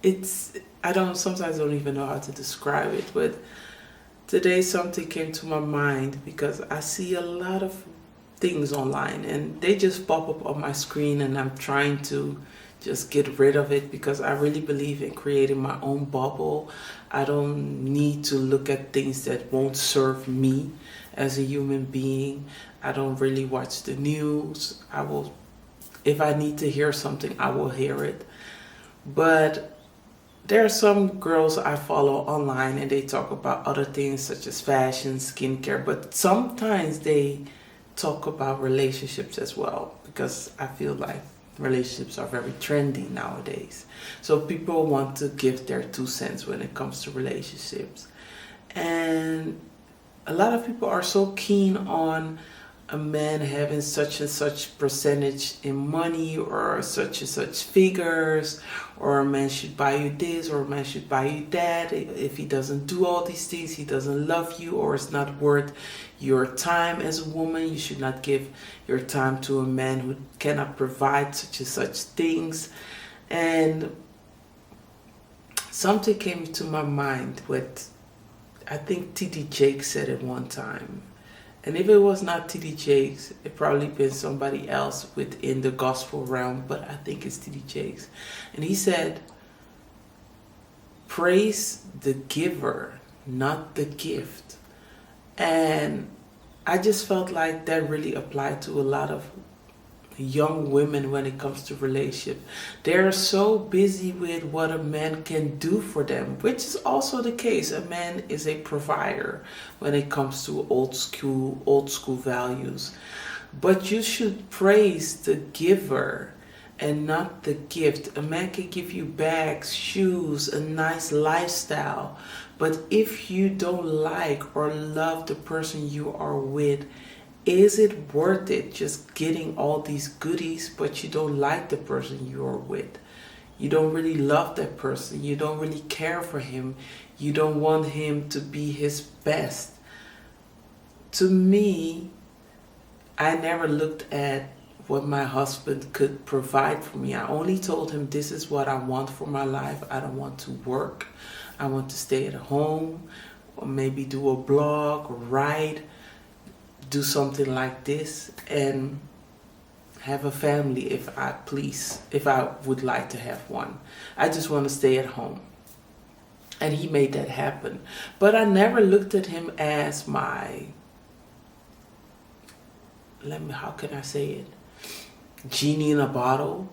It's, I don't, sometimes don't even know how to describe it, but today something came to my mind because I see a lot of things online and they just pop up on my screen, and I'm trying to just get rid of it because I really believe in creating my own bubble. I don't need to look at things that won't serve me as a human being. I don't really watch the news. I will, if I need to hear something, I will hear it. But there are some girls I follow online and they talk about other things such as fashion, skincare, but sometimes they talk about relationships as well, because I feel like relationships are very trendy nowadays. So people want to give their 2 cents when it comes to relationships. And a lot of people are so keen on a man having such and such percentage in money, or such and such figures, or a man should buy you this, or a man should buy you that. If he doesn't do all these things, he doesn't love you, or it's not worth your time as a woman. You should not give your time to a man who cannot provide such and such things. And something came to my mind with, I think T.D. Jakes said it one time. And if it was not T.D. Jakes, it probably been somebody else within the gospel realm, but I think it's T.D. Jakes. And he said, praise the giver, not the gift. And I just felt like that really applied to a lot of young women when it comes to relationship. They're so busy with what a man can do for them, which is also the case. A man is a provider when it comes to old school values. But you should praise the giver and not the gift. A man can give you bags, shoes, a nice lifestyle, but if you don't like or love the person you are with, is it worth it just getting all these goodies, but you don't like the person you're with? You don't really love that person. You don't really care for him. You don't want him to be his best. To me, I never looked at what my husband could provide for me. I only told him, this is what I want for my life. I don't want to work. I want to stay at home, or maybe do a blog or write, do something like this, and have a family if I would like to have one. I just want to stay at home. And he made that happen. But I never looked at him as my, how can I say it? Genie in a bottle.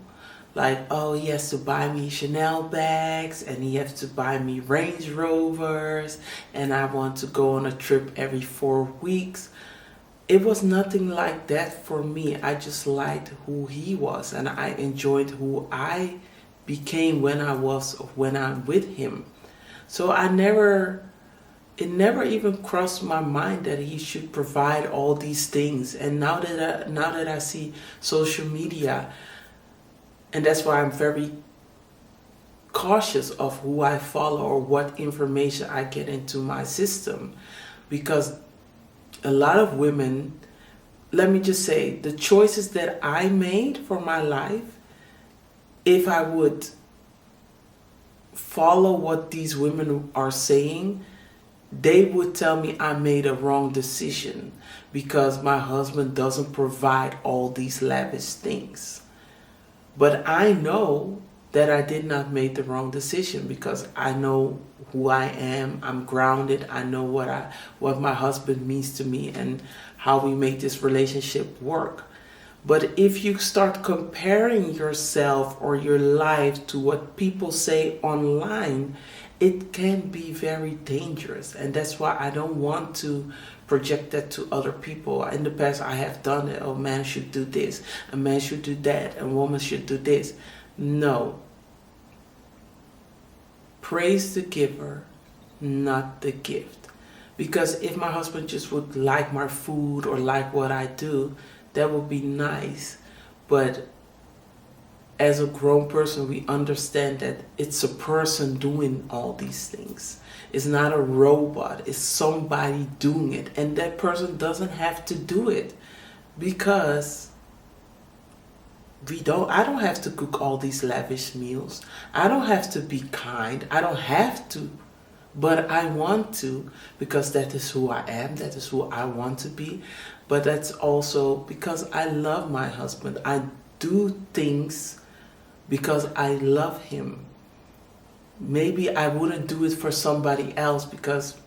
Like, oh, he has to buy me Chanel bags, and he has to buy me Range Rovers, and I want to go on a trip every 4 weeks. It was nothing like that for me. I just liked who he was, and I enjoyed who I became when I'm with him. So it never even crossed my mind that he should provide all these things. And now that I see social media, and that's why I'm very cautious of who I follow or what information I get into my system, because a lot of women, let me just say, the choices that I made for my life, if I would follow what these women are saying, they would tell me I made a wrong decision because my husband doesn't provide all these lavish things. But I know that I did not make the wrong decision because I know who I am. I'm grounded. I know what my husband means to me and how we make this relationship work. But if you start comparing yourself or your life to what people say online, it can be very dangerous. And that's why I don't want to project that to other people. In the past, I have done it. A man should do this. A man should do that. A woman should do this. No. Praise the giver, not the gift. Because if my husband just would like my food or like what I do, that would be nice. But as a grown person, we understand that it's a person doing all these things. It's not a robot. It's somebody doing it. And that person doesn't have to do it because I don't have to cook all these lavish meals. I don't have to be kind. I don't have to, but I want to, because that is who I am. That is who I want to be. But that's also because I love my husband. I do things because I love him. Maybe I wouldn't do it for somebody else because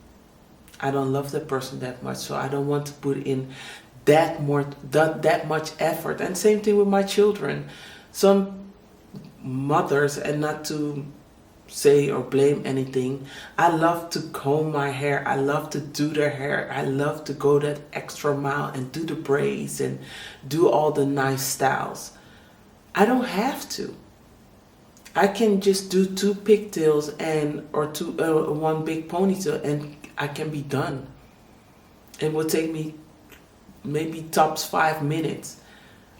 I don't love the person that much. So I don't want to put in that much effort. And same thing with my children. Some mothers, and not to say or blame anything, I love to comb my hair. I love to do their hair. I love to go that extra mile and do the braids and do all the nice styles. I don't have to. I can just do two pigtails and or one big ponytail, and I can be done. It will take me maybe tops 5 minutes.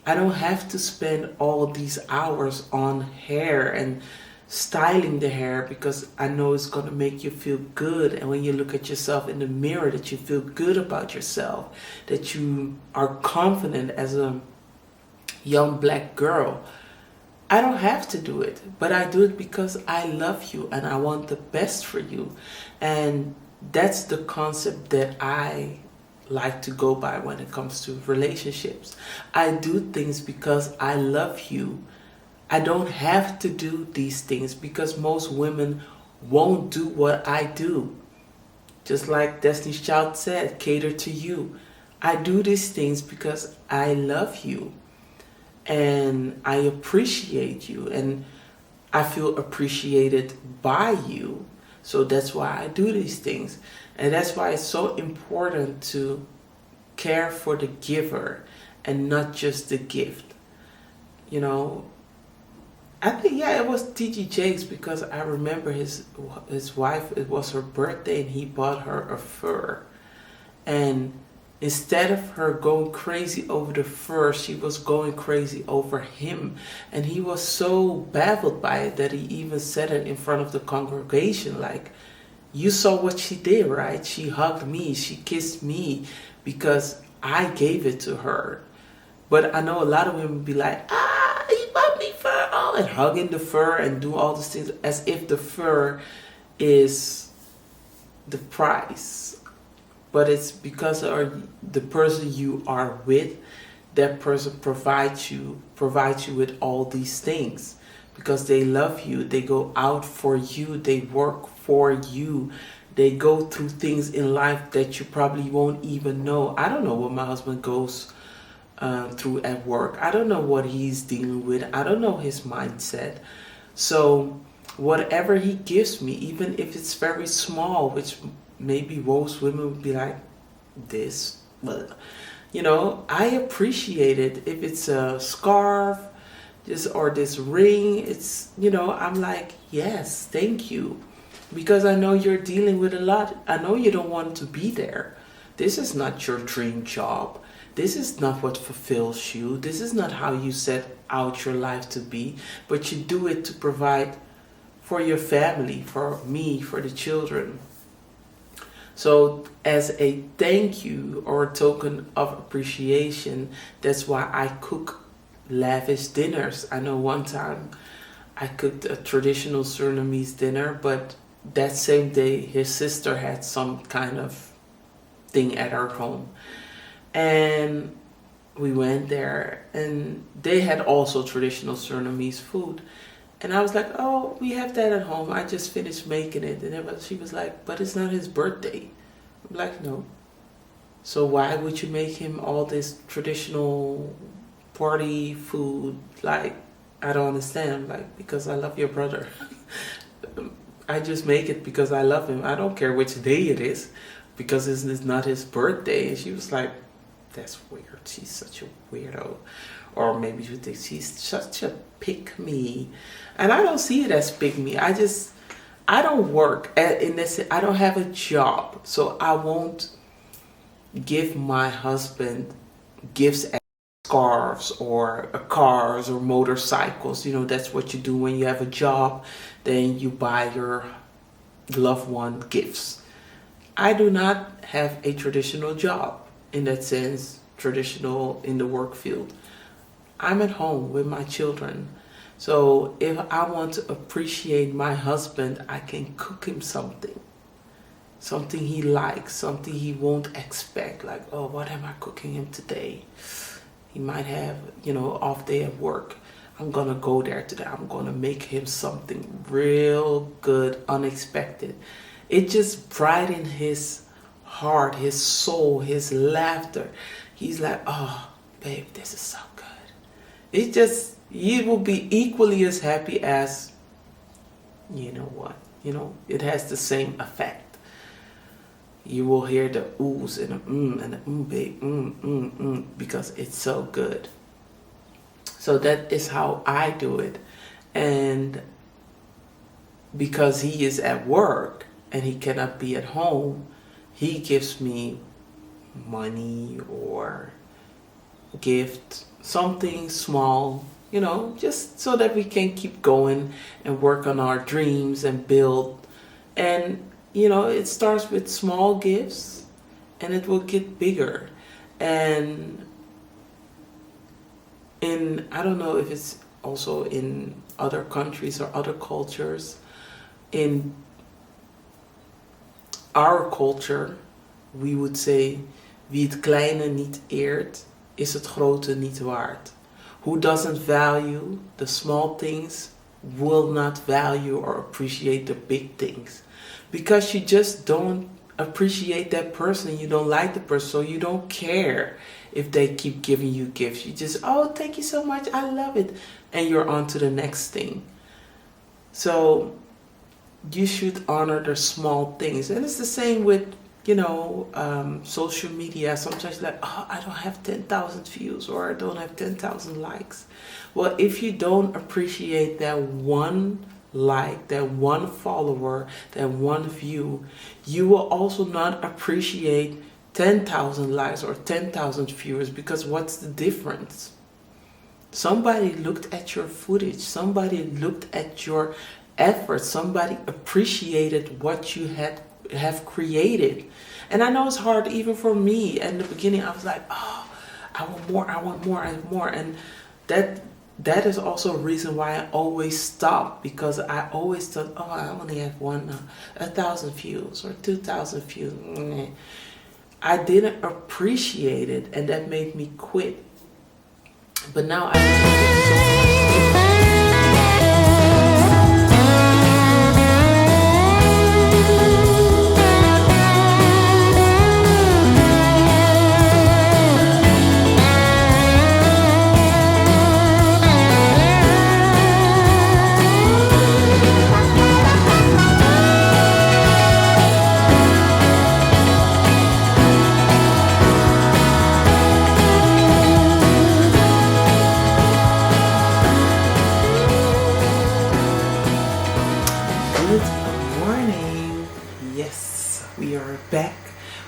I don't have to spend all these hours on hair and styling the hair, because I know it's going to make you feel good. And when you look at yourself in the mirror, that you feel good about yourself, that you are confident as a young black girl. I don't have to do it, but I do it because I love you and I want the best for you. And that's the concept that I like to go by when it comes to relationships. I do things because I love you. I don't have to do these things because most women won't do what I do. Just like Destiny's Child said, cater to you. I do these things because I love you and I appreciate you and I feel appreciated by you. So that's why I do these things. And that's why it's so important to care for the giver and not just the gift. You know, I think, yeah, it was T.G. Jakes, because I remember his wife, it was her birthday and he bought her a fur. And instead of her going crazy over the fur, she was going crazy over him. And he was so baffled by it that he even said it in front of the congregation, like, you saw what she did, right? She hugged me, she kissed me because I gave it to her. But I know a lot of women be like, he bought me fur, oh, and hugging the fur and do all these things as if the fur is the price. But it's because the person you are with, that person provides you with all these things because they love you. They go out for you. They work for you. They go through things in life that you probably won't even know. I don't know what my husband goes through at work. I don't know what he's dealing with. I don't know his mindset. So whatever he gives me, even if it's very small, which maybe most women would be like, this, but you know, I appreciate it. If it's a scarf, or this ring, it's, you know, I'm like, yes, thank you, because I know you're dealing with a lot. I know you don't want to be there. This is not your dream job. This is not what fulfills you. This is not how you set out your life to be, but you do it to provide for your family, for me, for the children. So as a thank you or a token of appreciation, that's why I cook lavish dinners. I know one time I cooked a traditional Surinamese dinner, but that same day his sister had some kind of thing at our home. And we went there and they had also traditional Surinamese food. And I was like, oh, we have that at home. I just finished making it. And she was like, but it's not his birthday. I'm like, no. So why would you make him all this traditional party food? Like, I don't understand. I'm like, because I love your brother. I just make it because I love him. I don't care which day it is, because it's not his birthday. And she was like, that's weird. She's such a weirdo. Or maybe you think she's such a pick-me. And I don't see it as pick-me. I don't work in this. I don't have a job. So I won't give my husband gifts as scarves or cars or motorcycles. You know, that's what you do when you have a job. Then you buy your loved one gifts. I do not have a traditional job in that sense, traditional in the work field. I'm at home with my children. So if I want to appreciate my husband, I can cook him something he likes, something he won't expect. Like, oh, what am I cooking him today? He might have, off day at work. I'm gonna go there today. I'm gonna make him something real good, unexpected. It just brightens his heart, his soul, his laughter. He's like, oh, babe, this is so good. He will be equally as happy as, you know what, it has the same effect. You will hear the oohs and the babe, because it's so good. So that is how I do it. And because he is at work and he cannot be at home, he gives me money or gift, something small, just so that we can keep going and work on our dreams and build. And it starts with small gifts and it will get bigger. And I don't know if it's also in other countries or other cultures. In our culture, we would say, wie het kleine niet eert, is het grote niet waard. Who doesn't value the small things will not value or appreciate the big things. Because you just don't appreciate that person. You don't like the person, so you don't care if they keep giving you gifts. You just, oh, thank you so much, I love it. And you're on to the next thing. So you should honor the small things. And it's the same with, social media. Sometimes like, oh, I don't have 10,000 views or I don't have 10,000 likes. Well, if you don't appreciate that one like, that one follower, that one view, you will also not appreciate 10,000 likes or 10,000 viewers, because what's the difference? Somebody looked at your footage, somebody looked at your effort, somebody appreciated what you have created. And I know it's hard even for me. In the beginning I was like, oh, I want more, I want more, I want more. And that is also a reason why I always stop, because I always thought, oh, I only have 1,000 views or 2,000 views. I didn't appreciate it, and that made me quit. But now I appreciate so much. Back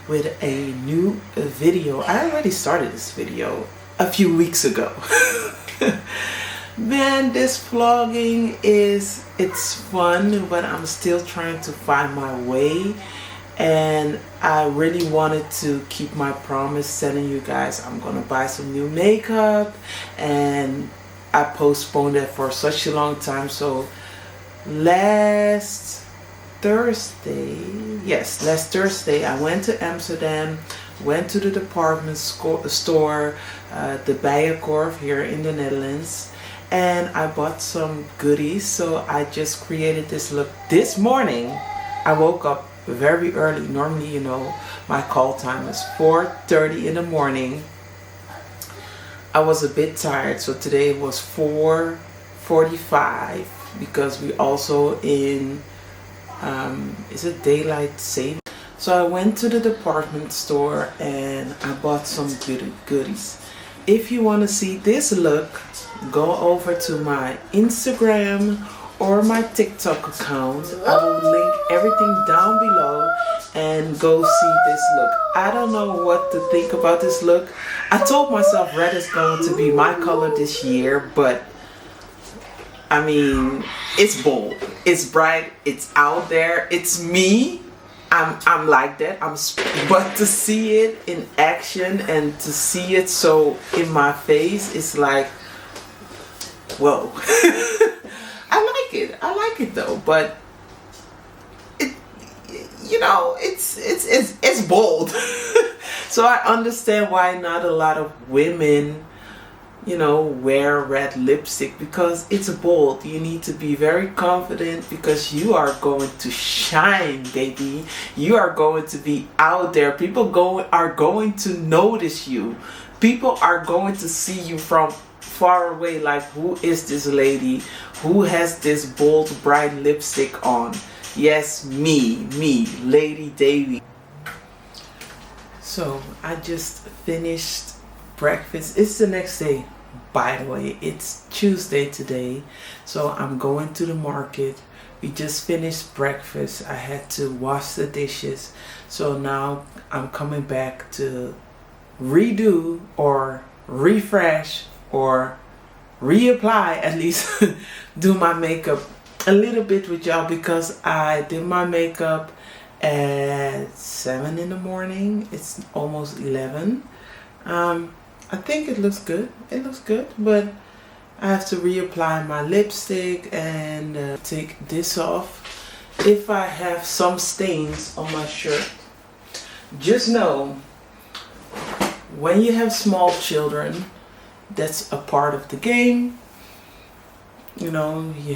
with a new video. I already started this video a few weeks ago. Man, this vlogging it's fun, but I'm still trying to find my way, and I really wanted to keep my promise telling you guys I'm gonna buy some new makeup, and I postponed that for such a long time. So last Thursday I went to Amsterdam, went to the department store, the Bijenkorf here in the Netherlands, and I bought some goodies. So I just created this look. This morning I woke up very early. Normally, my call time is 4:30 in the morning. I was a bit tired, so today it was 4:45, because we also in is it daylight saving? So I went to the department store and I bought some goodies. If you want to see this look, go over to my Instagram or my TikTok account. I will link everything down below and go see this look. I don't know what to think about this look. I told myself red is going to be my color this year, but I mean, it's bold, it's bright, it's out there, it's me. I'm like that. But to see it in action and to see it so in my face, it's like, whoa. I like it though, but it, it's bold. So I understand why not a lot of women, wear red lipstick, because it's bold. You need to be very confident because you are going to shine, baby. You are going to be out there. People are going to notice you. People are going to see you from far away, like, who is this lady? Who has this bold, bright lipstick on? Yes, me, Lady Debi. So I just finished breakfast. It's the next day, by the way. It's Tuesday today, so I'm going to the market. We just finished breakfast. I had to wash the dishes, so now I'm coming back to redo or refresh or reapply, at least do my makeup a little bit with y'all, because I did my makeup at 7 in the morning. It's almost 11. I think it looks good. It looks good, but I have to reapply my lipstick and take this off. If I have some stains on my shirt, just know, when you have small children, that's a part of the game. You're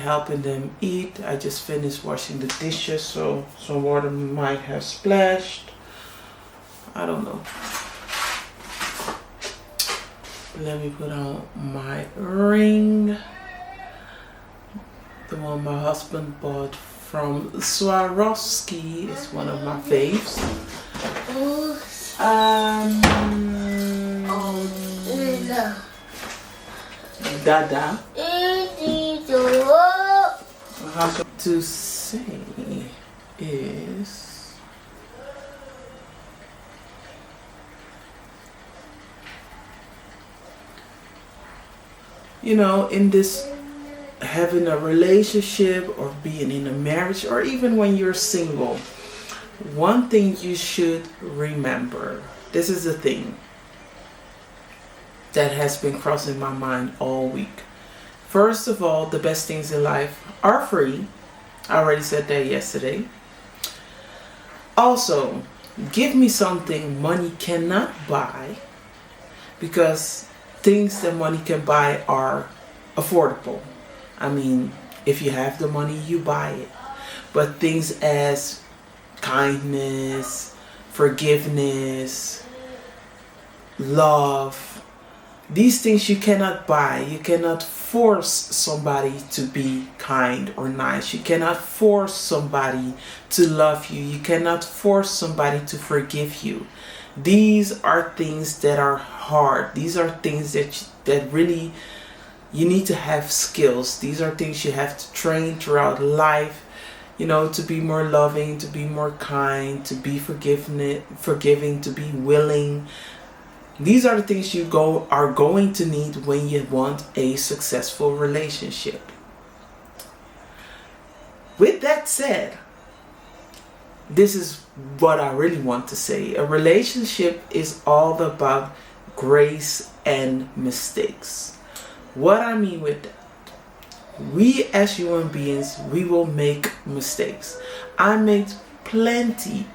helping them eat. I just finished washing the dishes, so some water might have splashed. I don't know. Let me put on my ring. The one my husband bought from Swarovski. It's one of my faves. Dada. To say is, in this, having a relationship or being in a marriage, or even when you're single, one thing you should remember, this is the thing that has been crossing my mind all week. First of all, the best things in life are free. I already said that yesterday. Also, give me something money cannot buy, because things that money can buy are affordable. I mean, if you have the money, you buy it. But things as kindness, forgiveness, love, these things you cannot buy. You cannot force somebody to be kind or nice. You cannot force somebody to love you. You cannot force somebody to forgive you. These are things that are hard. These are things that really, you need to have skills. These are things you have to train throughout life, to be more loving, to be more kind, to be forgiving, to be willing. These are the things you are going to need when you want a successful relationship. With that said, this is what I really want to say. A relationship is all about grace and mistakes. What I mean with that, we as human beings, we will make mistakes. I made plenty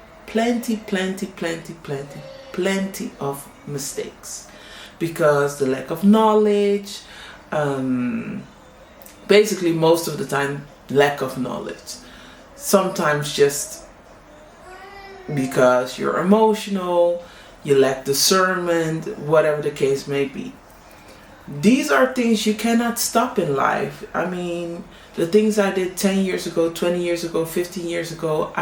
of mistakes, because the lack of knowledge, basically most of the time lack of knowledge, sometimes just because you're emotional, you lack discernment, whatever the case may be. These are things you cannot stop in life. I mean, the things I did 10 years ago, 20 years ago, 15 years ago,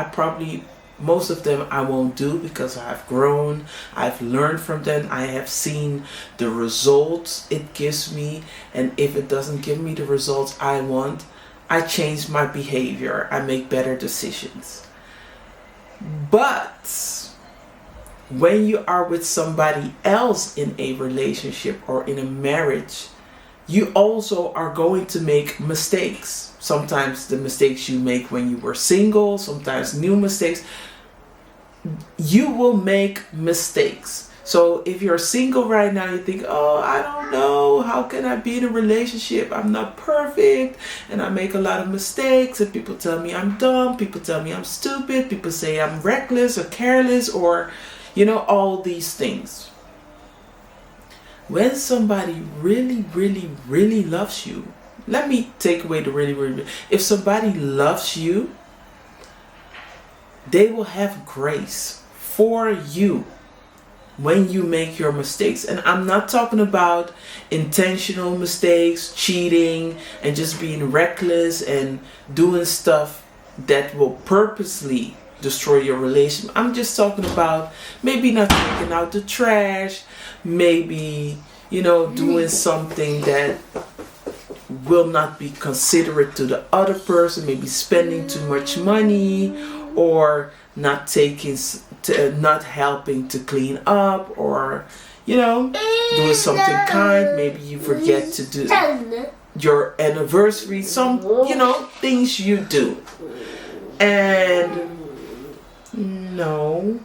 most of them I won't do, because I've grown, I've learned from them, I have seen the results it gives me, and if it doesn't give me the results I want, I change my behavior, I make better decisions. But when you are with somebody else in a relationship or in a marriage, you also are going to make mistakes. Sometimes the mistakes you make when you were single, sometimes new mistakes. You will make mistakes. So if you're single right now, you think, oh, I don't know, how can I be in a relationship? I'm not perfect and I make a lot of mistakes, and people tell me I'm dumb, people tell me I'm stupid, people say I'm reckless or careless, or all these things. When somebody really, really, really loves you, let me take away the really, really. If somebody loves you, they will have grace for you when you make your mistakes. And I'm not talking about intentional mistakes, cheating, and just being reckless and doing stuff that will purposely destroy your relationship. I'm just talking about maybe not taking out the trash, maybe doing something that will not be considerate to the other person, maybe spending too much money, or not helping to clean up, or doing something kind. Maybe you forget to do your anniversary, some things you do. And no,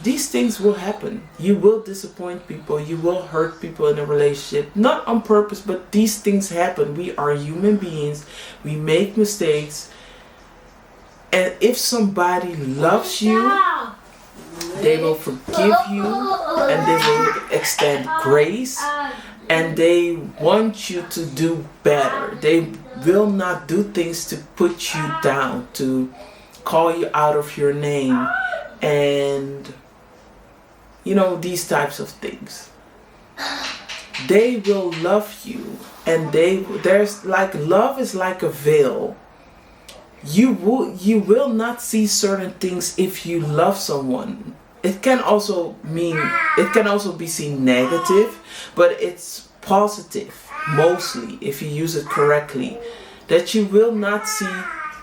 these things will happen. You will disappoint people, you will hurt people in a relationship, not on purpose, but these things happen. We are human beings, we make mistakes. And if somebody loves you, they will forgive you, and they will extend grace, and they want you to do better. They will not do things to put you down, to call you out of your name, and these types of things. They will love you, and love is like a veil. You will not see certain things if you love someone. It can also be seen negative, but it's positive mostly if you use it correctly. That you will not see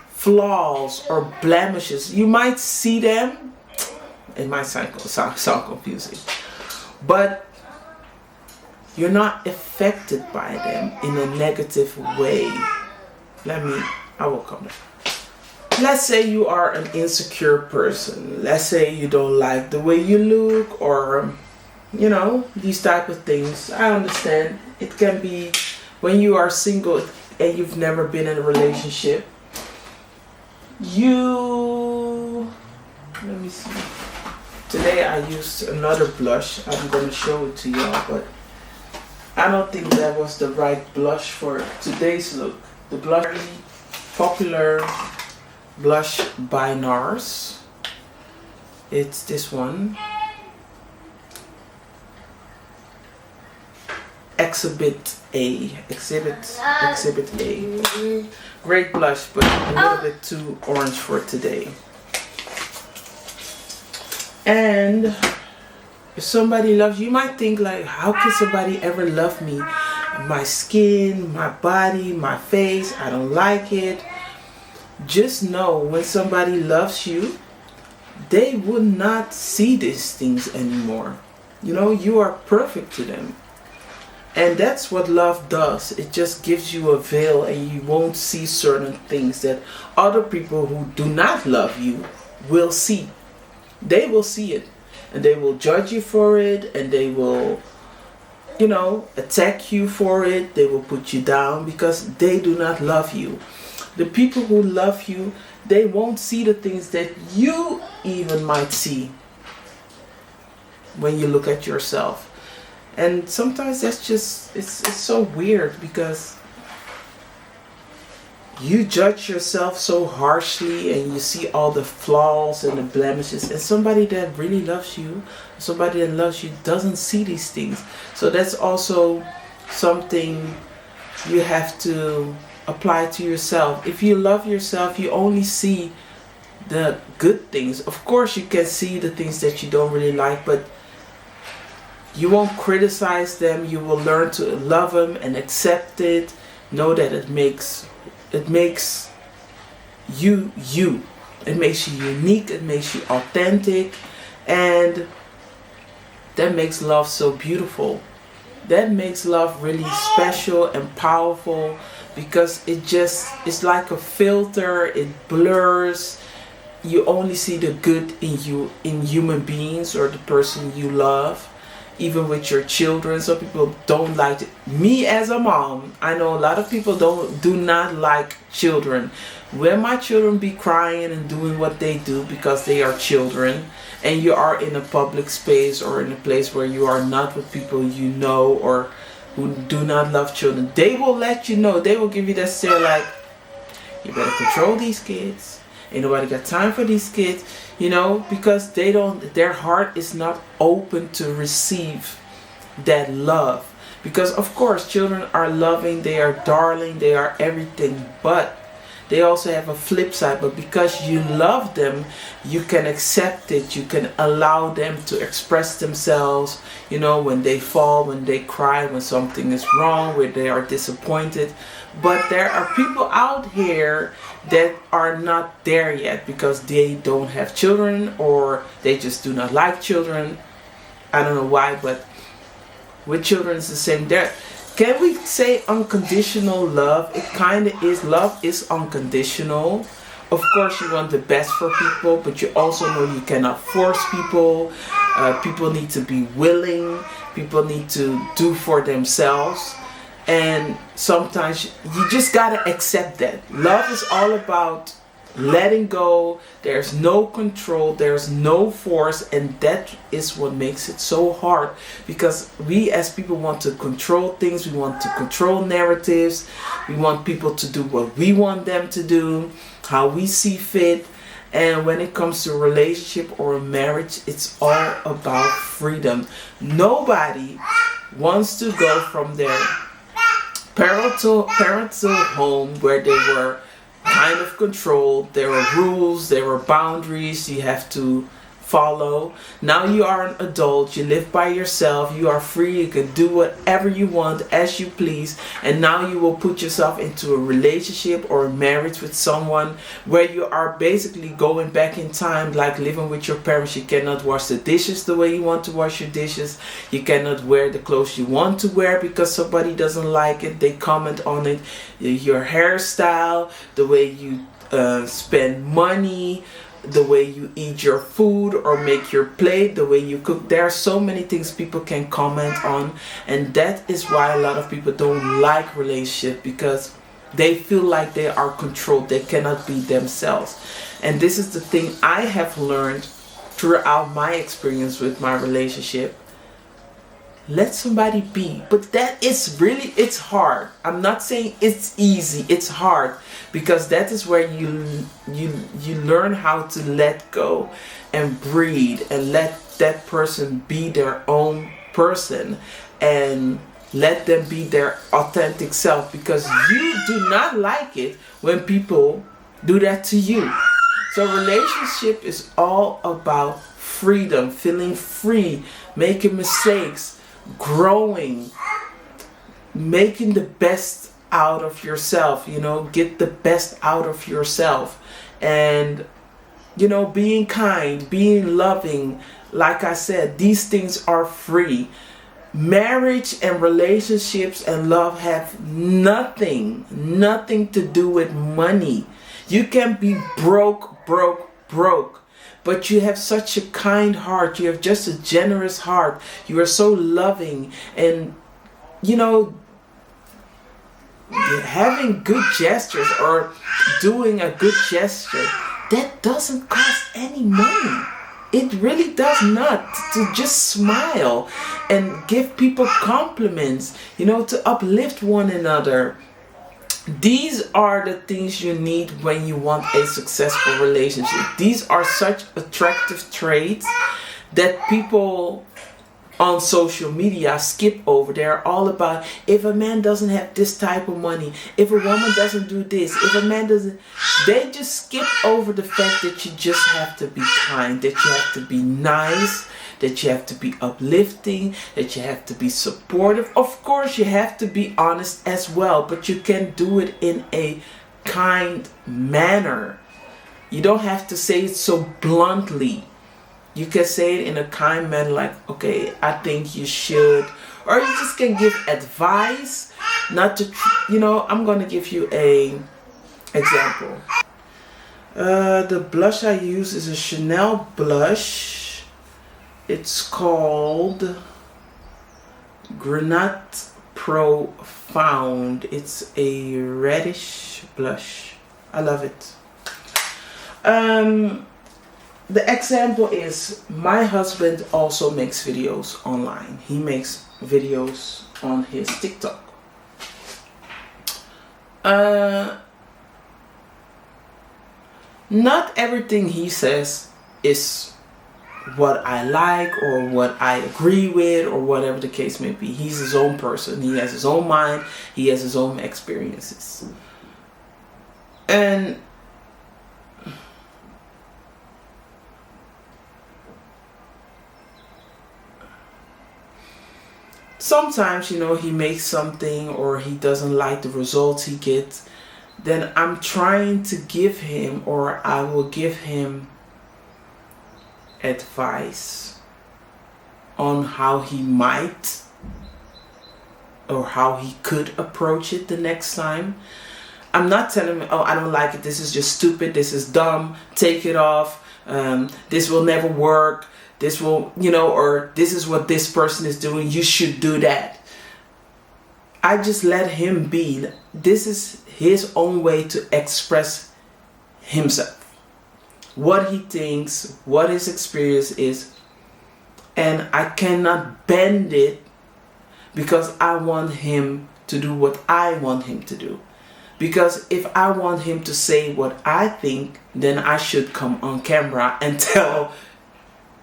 flaws or blemishes. You might see them. It might sound confusing, but you're not affected by them in a negative way. I will come back. Let's say you are an insecure person. Let's say you don't like the way you look, or these type of things. I understand. It can be when you are single and you've never been in a relationship. Let me see. Today I used another blush. I'm going to show it to y'all, but I don't think that was the right blush for today's look. The blush, very popular blush by NARS. It's this one. Exhibit A. Great blush, but a little bit too orange for today. And if somebody loves you, you might think like, how can somebody ever love me? My skin, my body, my face, I don't like it. Just know, when somebody loves you, they will not see these things anymore. You are perfect to them. And that's what love does. It just gives you a veil, and you won't see certain things that other people who do not love you will see. They will see it, and they will judge you for it, and they will attack you for it. They will put you down because they do not love you. The people who love you, they won't see the things that you even might see when you look at yourself. And sometimes that's just, it's so weird, because you judge yourself so harshly and you see all the flaws and the blemishes, and somebody that really loves you, somebody that loves you, doesn't see these things. So that's also something you have to apply to yourself. If you love yourself, you only see the good things. Of course you can see the things that you don't really like, but you won't criticize them. You will learn to love them and accept it. Know that it makes you you. It makes you unique. It makes you authentic, and that makes love so beautiful. That makes love really special and powerful, because it's like a filter. It blurs you only see the good in you, in human beings or the person you love, even with your children. Some people don't like it. Me as a mom, I know a lot of people do not like children. When my children be crying and doing what they do because they are children, and you are in a public space or in a place where you are not with people you know or who do not love children, they will let you know. They will give you that stare like, you better control these kids. Ain't nobody got time for these kids, because their heart is not open to receive that love. Because of course children are loving, they are darling, they are everything, but they also have a flip side. But because you love them, you can accept it, you can allow them to express themselves, when they fall, when they cry, when something is wrong, when they are disappointed. But there are people out here that are not there yet because they don't have children, or they just do not like children. I don't know why, but with children it's the same there. Can we say unconditional love? It kind of is. Love is unconditional. Of course you want the best for people, but you also know you cannot force people. People need to be willing. People need to do for themselves. And sometimes you just gotta accept that. Love is all about letting go. There's no control, there's no force, and that is what makes it so hard, because we as people want to control things. We want to control narratives. We want people to do what we want them to do, how we see fit. And when it comes to a relationship or a marriage, it's all about freedom. Nobody wants to go from their parental home where they were kind of controlled. There were rules, there were boundaries you have to follow. Now you are an adult, you live by yourself, you are free, you can do whatever you want as you please. And now you will put yourself into a relationship or a marriage with someone where you are basically going back in time, like living with your parents. You cannot wash the dishes the way you want to wash your dishes. You cannot wear the clothes you want to wear because somebody doesn't like it, they comment on it. Your hairstyle, the way you spend money, the way you eat your food or make your plate, the way you cook. There are so many things people can comment on, and that is why a lot of people don't like relationships, because they feel like they are controlled, they cannot be themselves. And this is the thing I have learned throughout my experience with my relationship. Let somebody be. But that is really, it's hard. I'm not saying it's easy, it's hard, because that is where you learn how to let go and breathe and let that person be their own person and let them be their authentic self, because you do not like it when people do that to you. So relationship is all about freedom, feeling free, making mistakes, growing, making the best out of yourself, get the best out of yourself, and being kind, being loving. Like I said, these things are free. Marriage and relationships and love have nothing to do with money. You can be broke, but you have such a kind heart. You have just a generous heart. You are so loving. And, having good gestures or doing a good gesture, that doesn't cost any money. It really does not. To just smile and give people compliments, to uplift one another. These are the things you need when you want a successful relationship. These are such attractive traits that people on social media skip over. They're all about, if a man doesn't have this type of money, if a woman doesn't do this, if a man doesn't, they just skip over the fact that you just have to be kind, that you have to be nice, that you have to be uplifting, that you have to be supportive. Of course, you have to be honest as well, but you can do it in a kind manner. You don't have to say it so bluntly. You can say it in a kind manner, like, okay, I think you should. Or you just can give advice, not to, I'm going to give you a example. The blush I use is a Chanel blush. It's called Granite Profound. It's a reddish blush. I love it. The example is my husband also makes videos online. He makes videos on his TikTok. Not everything he says is what I like or what I agree with or whatever the case may be. He's his own person. He has his own mind. He has his own experiences. And sometimes, you know, he makes something or he doesn't like the results he gets. Then I'm trying to give him, or I will give him advice on how he might or how he could approach it the next time. I'm not telling him, oh, I don't like it, this is just stupid, this is dumb, take it off, this will never work, this will, you know, or this is what this person is doing, you should do that. I just let him be. This is his own way to express himself, what he thinks, what his experience is, and I cannot bend it because I want him to do what I want him to do. Because if I want him to say what I think, then I should come on camera and tell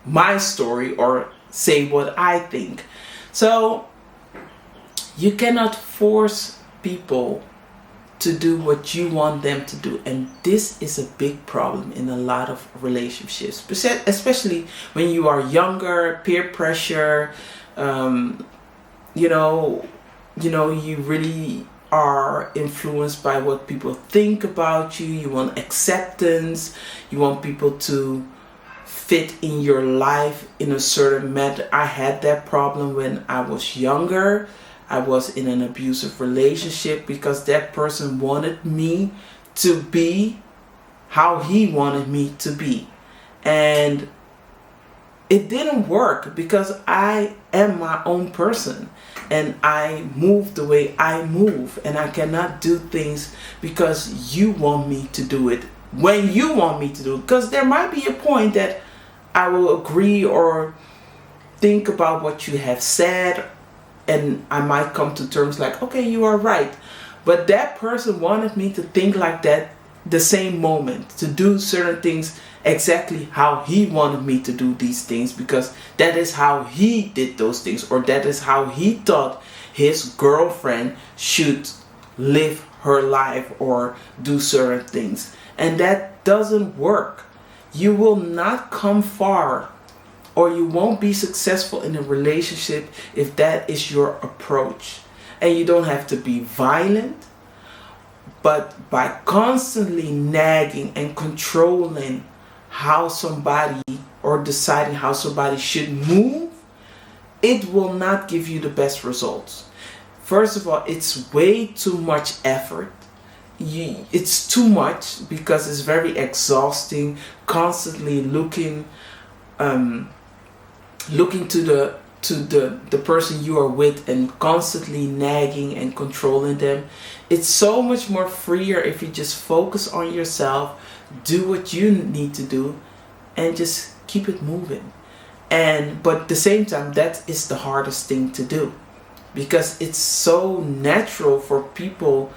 my story or say what I think. So you cannot force people to do what you want them to do. And this is a big problem in a lot of relationships, especially when you are younger, peer pressure, you really are influenced by what people think about you. You want acceptance. You want people to fit in your life in a certain manner. I had that problem when I was younger. I was in an abusive relationship because that person wanted me to be how he wanted me to be. And it didn't work because I am my own person and I move the way I move, and I cannot do things because you want me to do it when you want me to do it. Because there might be a point that I will agree or think about what you have said, and I might come to terms like, okay, you are right. But that person wanted me to think like that the same moment, to do certain things exactly how he wanted me to do these things, because that is how he did those things, or that is how he thought his girlfriend should live her life or do certain things. And that doesn't work. You will not come far, or you won't be successful in a relationship if that is your approach. And you don't have to be violent, but by constantly nagging and controlling how somebody, or deciding how somebody should move, it will not give you the best results. First of all, it's way too much effort. It's too much because it's very exhausting, constantly looking to the person you are with and constantly nagging and controlling them. It's so much more freer if you just focus on yourself, do what you need to do, and just keep it moving. But at the same time, that is the hardest thing to do, because it's so natural for people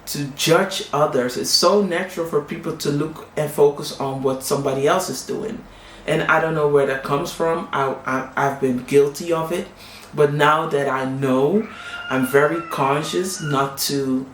to judge others. It's so natural for people to look and focus on what somebody else is doing. And I don't know where that comes from. I've been guilty of it. But now that I know, I'm very conscious not to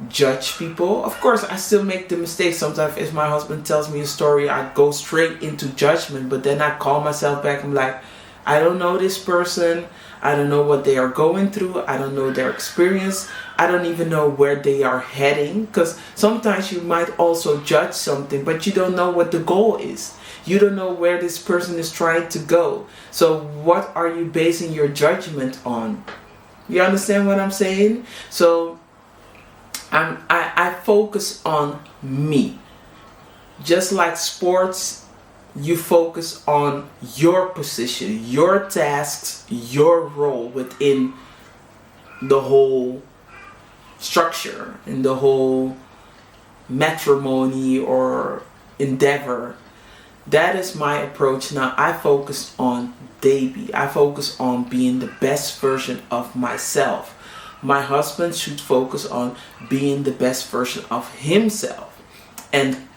judge people. Of course, I still make the mistake. Sometimes if my husband tells me a story, I go straight into judgment. But then I call myself back. I'm like, I don't know this person. I don't know what they are going through. I don't know their experience. I don't even know where they are heading. Because sometimes you might also judge something, but you don't know what the goal is. You don't know where this person is trying to go. So what are you basing your judgment on? You understand what I'm saying? So I focus on me. Just like sports, you focus on your position, your tasks, your role within the whole structure, in the whole matrimony or endeavor. That is my approach now. I focus on Debi. I focus on being the best version of myself. My husband should focus on being the best version of himself. And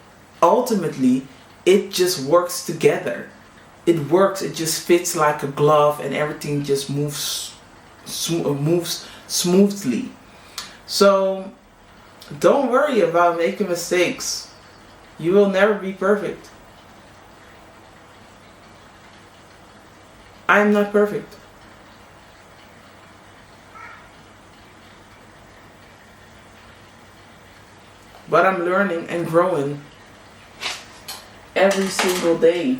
ultimately, it just works together. It works. It just fits like a glove, and everything just moves smoothly. So don't worry about making mistakes. You will never be perfect. I am not perfect. But I'm learning and growing every single day.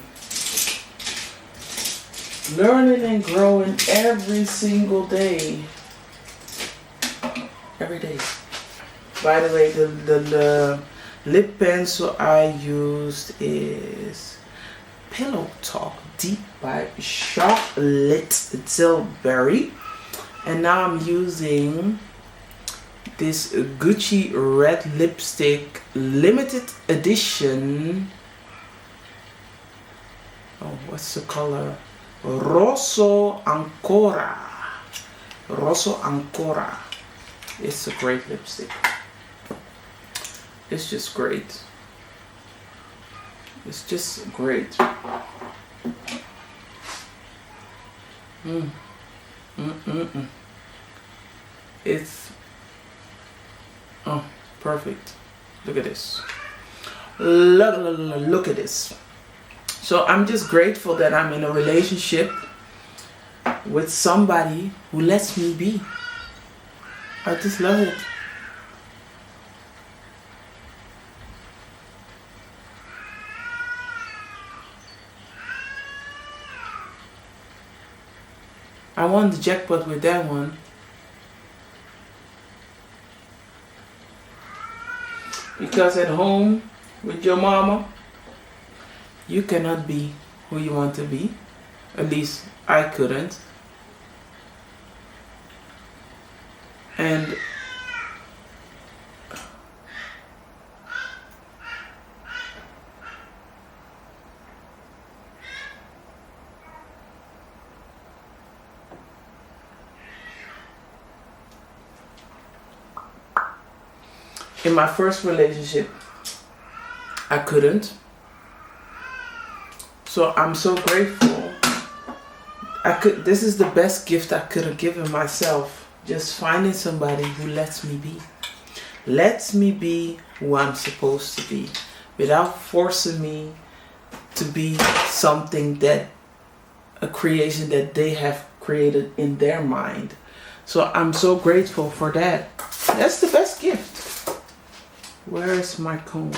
Learning and growing every single day. Every day. By the way, the lip pencil I used is Pillow Talk Deep by Charlotte Tilbury. And now I'm using this Gucci red lipstick limited edition. Oh, what's the color? Rosso Ancora. Rosso Ancora. It's a great lipstick. It's just great. It's just great. It's perfect. Look at this. Look at this. So I'm just grateful that I'm in a relationship with somebody who lets me be. I just love it. I won the jackpot with that one. Because at home with your mama, you cannot be who you want to be. At least I couldn't. And in my first relationship, I couldn't. So I'm so grateful. This is the best gift I could have given myself. Just finding somebody who lets me be. Lets me be who I'm supposed to be. Without forcing me to be something that, a creation that they have created in their mind. So I'm so grateful for that. That's the best gift. Where is my comb?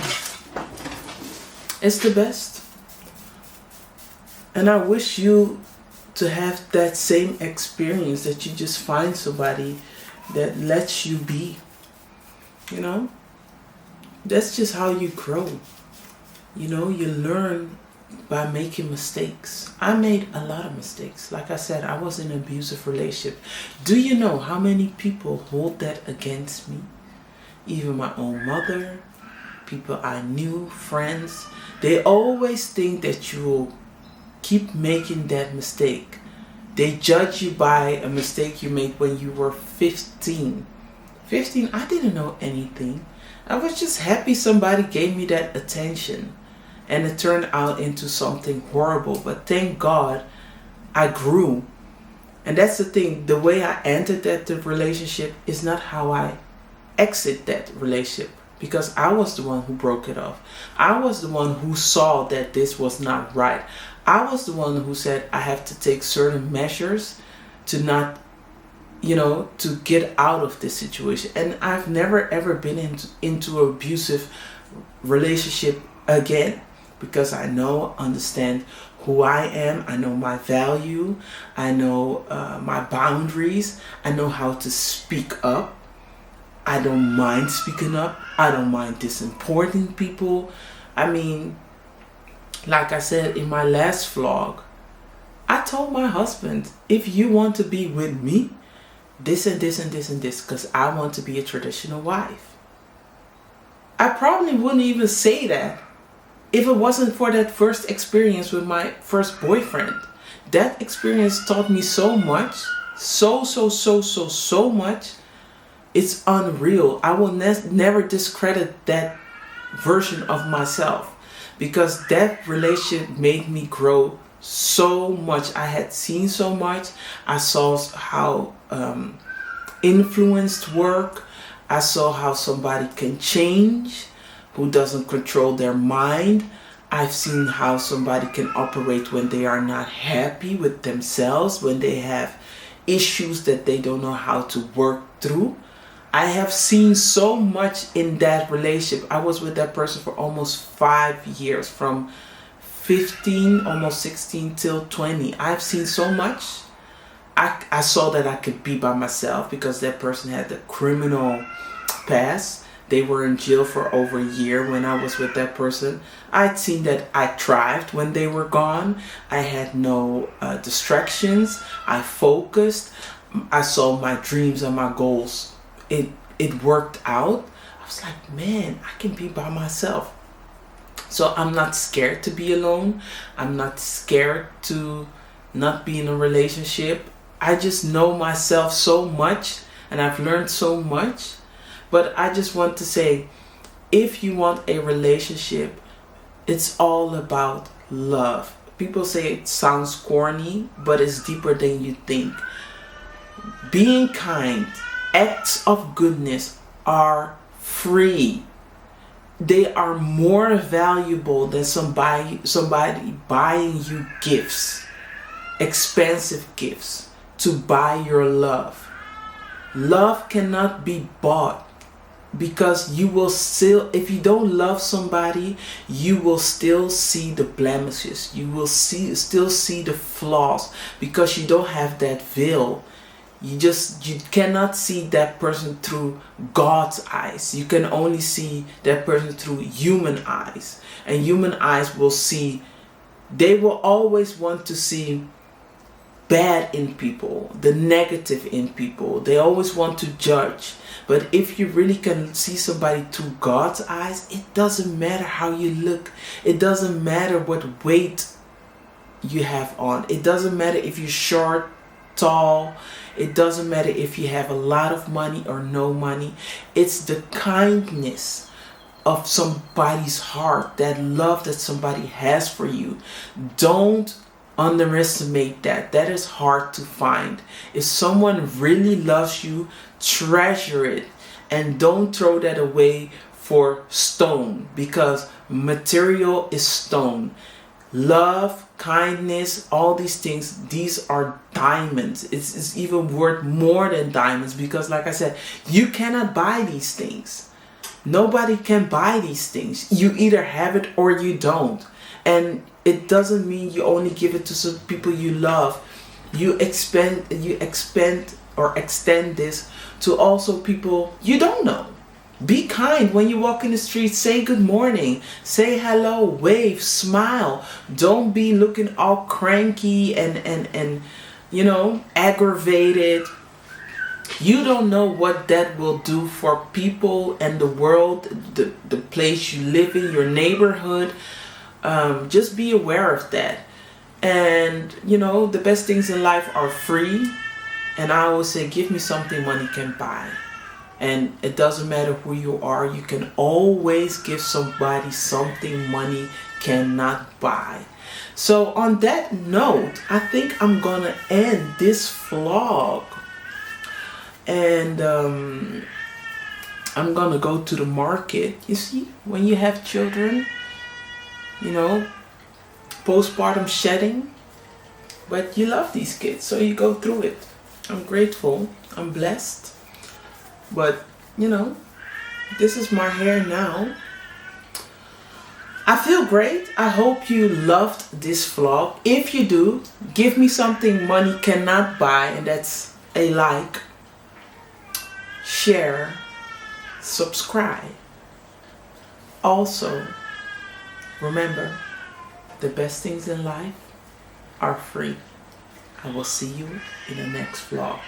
It's the best. And I wish you to have that same experience, that you just find somebody that lets you be. You know? That's just how you grow. You know, you learn by making mistakes. I made a lot of mistakes. Like I said, I was in an abusive relationship. Do you know how many people hold that against me? Even my own mother, people I knew, friends. They always think that you will keep making that mistake. They judge you by a mistake you made when you were 15. 15, I didn't know anything. I was just happy somebody gave me that attention. And it turned out into something horrible. But thank God I grew. And that's the thing. The way I entered that relationship is not how I exit that relationship. Because I was the one who broke it off. I was the one who saw that this was not right. I was the one who said I have to take certain measures to not, to get out of this situation. And I've never ever been into an abusive relationship again. Because I understand who I am. I know my value. I know my boundaries. I know how to speak up. I don't mind speaking up. I don't mind disappointing people. I mean, like I said in my last vlog, I told my husband, if you want to be with me, this and this and this and this, because I want to be a traditional wife. I probably wouldn't even say that if it wasn't for that first experience with my first boyfriend. That experience taught me so much, so much. It's unreal. I will never discredit that version of myself, because that relationship made me grow so much. I had seen so much. I saw how influenced work. I saw how somebody can change who doesn't control their mind. I've seen how somebody can operate when they are not happy with themselves, when they have issues that they don't know how to work through. I have seen so much in that relationship. I was with that person for almost 5 years, from 15, almost 16 till 20. I've seen so much. I saw that I could be by myself, because that person had the criminal past. They were in jail for over a year when I was with that person. I'd seen that I thrived when they were gone. I had no distractions. I focused. I saw my dreams and my goals. It worked out. I was like, man, I can be by myself. So I'm not scared to be alone. I'm not scared to not be in a relationship. I just know myself so much, and I've learned so much. But I just want to say, if you want a relationship, it's all about love. People say it sounds corny, but it's deeper than you think. Being kind, acts of goodness are free. They are more valuable than somebody buying you gifts, expensive gifts, to buy your love. Love cannot be bought, because you will still, if you don't love somebody, you will still see the blemishes. You will still see the flaws, because you don't have that veil. You cannot see that person through God's eyes. You can only see that person through human eyes. And human eyes will see, they will always want to see bad in people, the negative in people. They always want to judge. But if you really can see somebody through God's eyes, it doesn't matter how you look. It doesn't matter what weight you have on. It doesn't matter if you're short, tall. It doesn't matter if you have a lot of money or no money. It's the kindness of somebody's heart, that love that somebody has for you. Don't underestimate that. That is hard to find. If someone really loves you, treasure it, and don't throw that away for stone, because material is stone. Love, kindness, all these things, these are diamonds. It's even worth more than diamonds, because like I said, you cannot buy these things. Nobody can buy these things. You either have it or you don't. And it doesn't mean you only give it to some people you love. You expand or extend this to also people you don't know. Be kind when you walk in the street. Say good morning. Say hello. Wave. Smile. Don't be looking all cranky and aggravated. You don't know what that will do for people and the world, the place you live in, your neighborhood. Just be aware of that. And the best things in life are free. And I always say, give me something money can buy. And it doesn't matter who you are. You can always give somebody something money cannot buy. So on that note, I think I'm gonna end this vlog. And I'm gonna go to the market. You see, when you have children, postpartum shedding, but you love these kids, so you go through it. I'm grateful. I'm blessed. But, this is my hair now. I feel great. I hope you loved this vlog. If you do, give me something money cannot buy, and that's a like, share, subscribe. Also, Remember, the best things in life are free. I will see you in the next vlog.